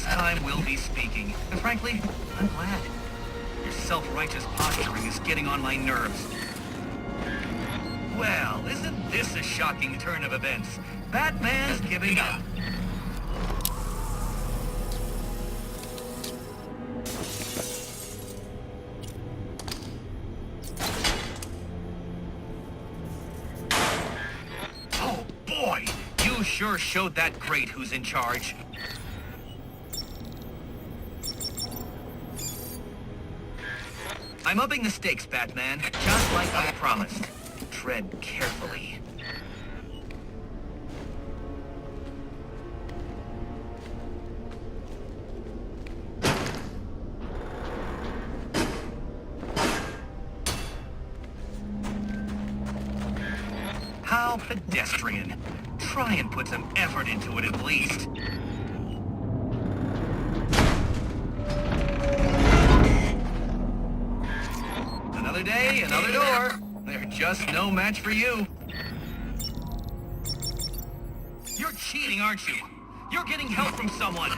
last time we'll be speaking. And frankly, I'm glad. Your self-righteous posturing is getting on my nerves. Well, isn't this a shocking turn of events? Batman's giving up. Oh boy! You sure showed that great who's in charge. I'm upping the stakes, Batman, just like I promised. Tread carefully. How pedestrian. Try and put some effort into it at least. Another day, another door. They're just no match for you. You're cheating, aren't you? You're getting help from someone.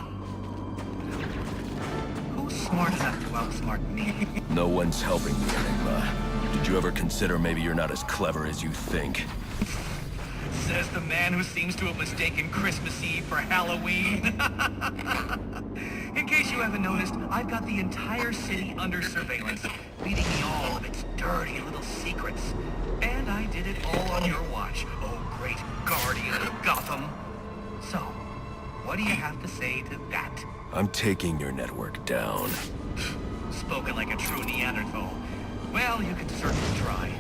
Who's smart enough to outsmart me? No one's helping me, Enigma. Did you ever consider maybe you're not as clever as you think? Says the man who seems to have mistaken Christmas Eve for Halloween. In case you haven't noticed, I've got the entire city under surveillance, feeding me all of its dirty little secrets. And I did it all on your watch, oh great guardian of Gotham. So, what do you have to say to that? I'm taking your network down. Spoken like a true Neanderthal. Well, you can certainly try.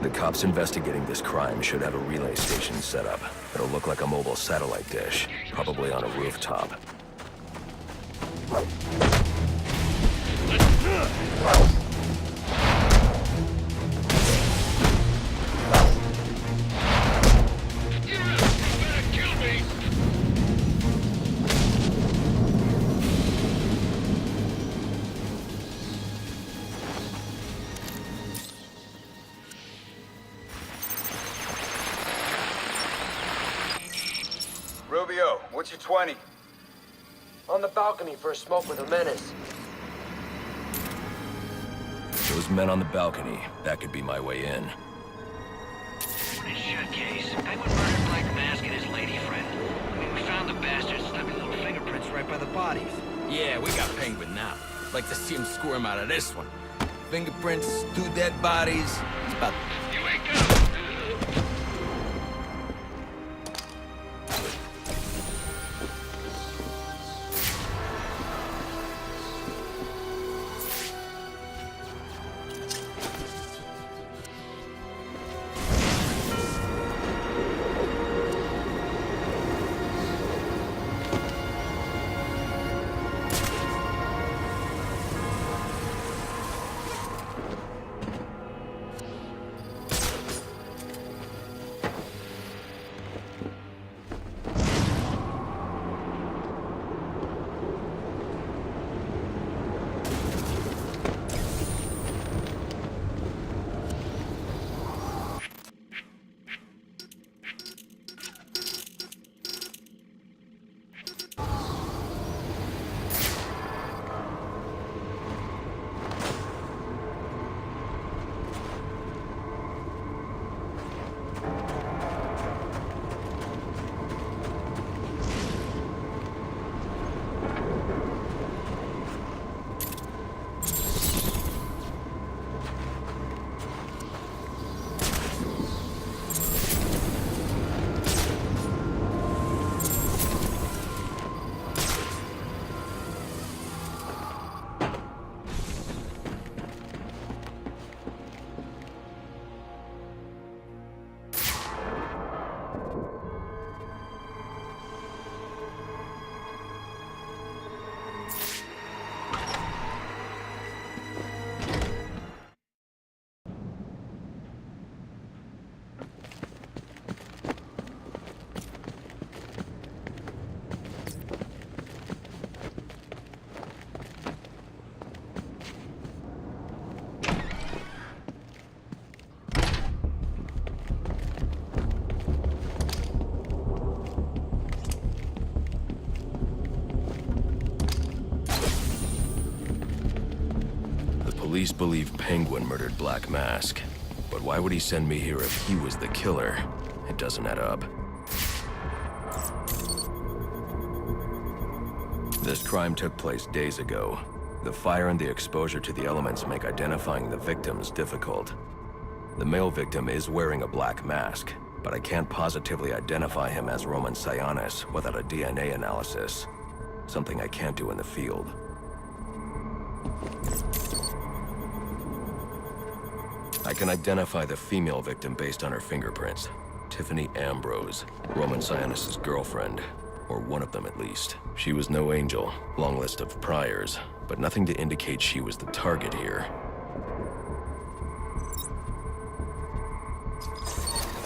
The cops investigating this crime should have a relay station set up. It'll look like a mobile satellite dish, probably on a rooftop. Rubio, what's your 20? On the balcony for a smoke with a menace. Those men on the balcony, that could be my way in. Pretty shut case. Penguin murdered Black Mask and his lady friend. I mean, we found the bastards stuck in little fingerprints right by the bodies. Yeah, we got Penguin now. Like to see him squirm out of this one. Fingerprints, 2 dead bodies. It's about... You wake up! police believe Penguin murdered Black Mask. But why would he send me here if he was the killer? It doesn't add up. This crime took place days ago. The fire and the exposure to the elements make identifying the victims difficult. The male victim is wearing a black mask, but I can't positively identify him as Roman Sionis without a DNA analysis. Something I can't do in the field. I can identify the female victim based on her fingerprints. Tiffany Ambrose, Roman Sionis' girlfriend. Or one of them at least. She was no angel, long list of priors, but nothing to indicate she was the target here.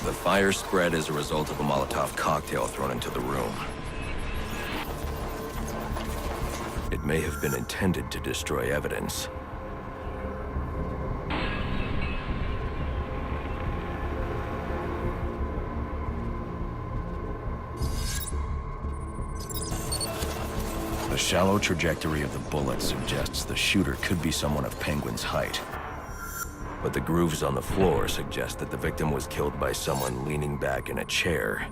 The fire spread as a result of a Molotov cocktail thrown into the room. It may have been intended to destroy evidence. The shallow trajectory of the bullet suggests the shooter could be someone of Penguin's height. But the grooves on the floor suggest that the victim was killed by someone leaning back in a chair.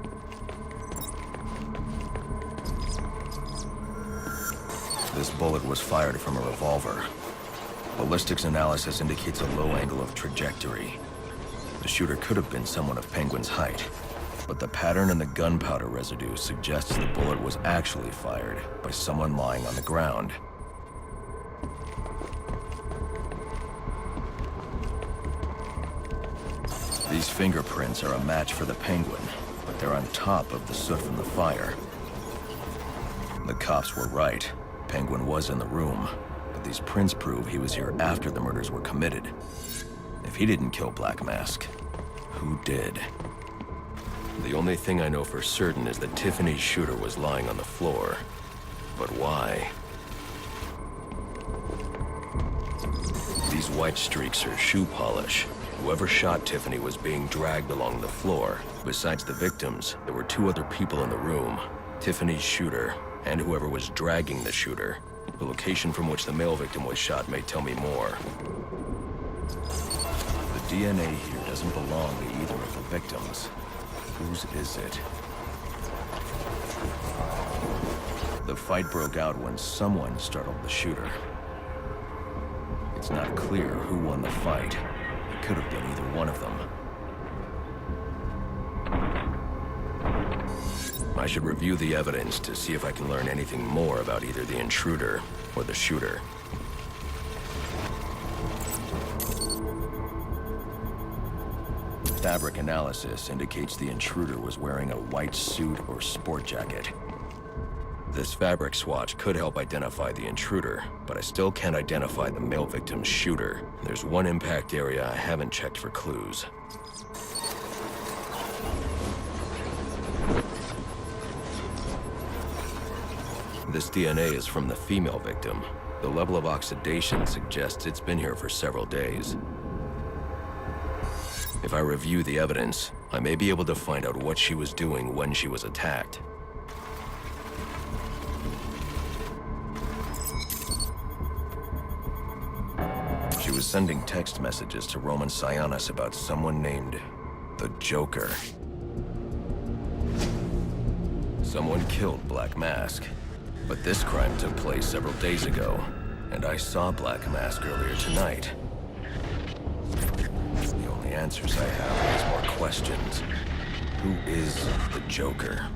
This bullet was fired from a revolver. Ballistics analysis indicates a low angle of trajectory. The shooter could have been someone of Penguin's height. But the pattern in the gunpowder residue suggests the bullet was actually fired by someone lying on the ground. These fingerprints are a match for the Penguin, but they're on top of the soot from the fire. The cops were right. Penguin was in the room, but these prints prove he was here after the murders were committed. If he didn't kill Black Mask, who did? The only thing I know for certain is that Tiffany's shooter was lying on the floor. But why? These white streaks are shoe polish. Whoever shot Tiffany was being dragged along the floor. Besides the victims, there were two other people in the room. Tiffany's shooter, and whoever was dragging the shooter. The location from which the male victim was shot may tell me more. The DNA here doesn't belong to either of the victims. Whose is it? The fight broke out when someone startled the shooter. It's not clear who won the fight. It could have been either one of them. I should review the evidence to see if I can learn anything more about either the intruder or the shooter. Fabric analysis indicates the intruder was wearing a white suit or sport jacket. This fabric swatch could help identify the intruder, but I still can't identify the male victim's shooter. There's one impact area I haven't checked for clues. This DNA is from the female victim. The level of oxidation suggests it's been here for several days. If I review the evidence, I may be able to find out what she was doing when she was attacked. She was sending text messages to Roman Sionis about someone named the Joker. Someone killed Black Mask, but this crime took place several days ago, and I saw Black Mask earlier tonight. The only answers I have is more questions. Who is the Joker?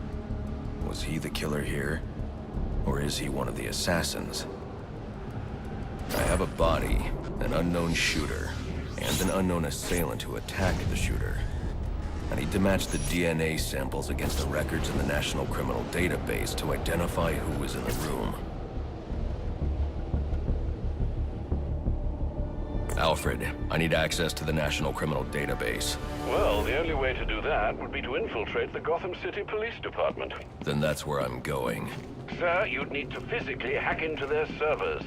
Was he the killer here? Or is he one of the assassins? I have a body, an unknown shooter, and an unknown assailant who attacked the shooter. I need to match the DNA samples against the records in the National Criminal Database to identify who was in the room. Alfred, I need access to the National Criminal Database. Well, the only way to do that would be to infiltrate the Gotham City Police Department. Then that's where I'm going. Sir, you'd need to physically hack into their servers.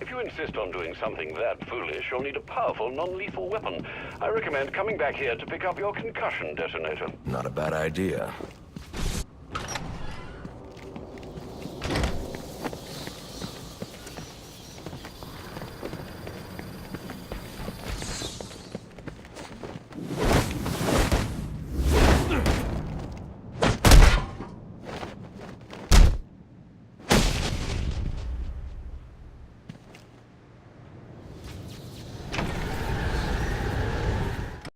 If you insist on doing something that foolish, you'll need a powerful, non-lethal weapon. I recommend coming back here to pick up your concussion detonator. Not a bad idea.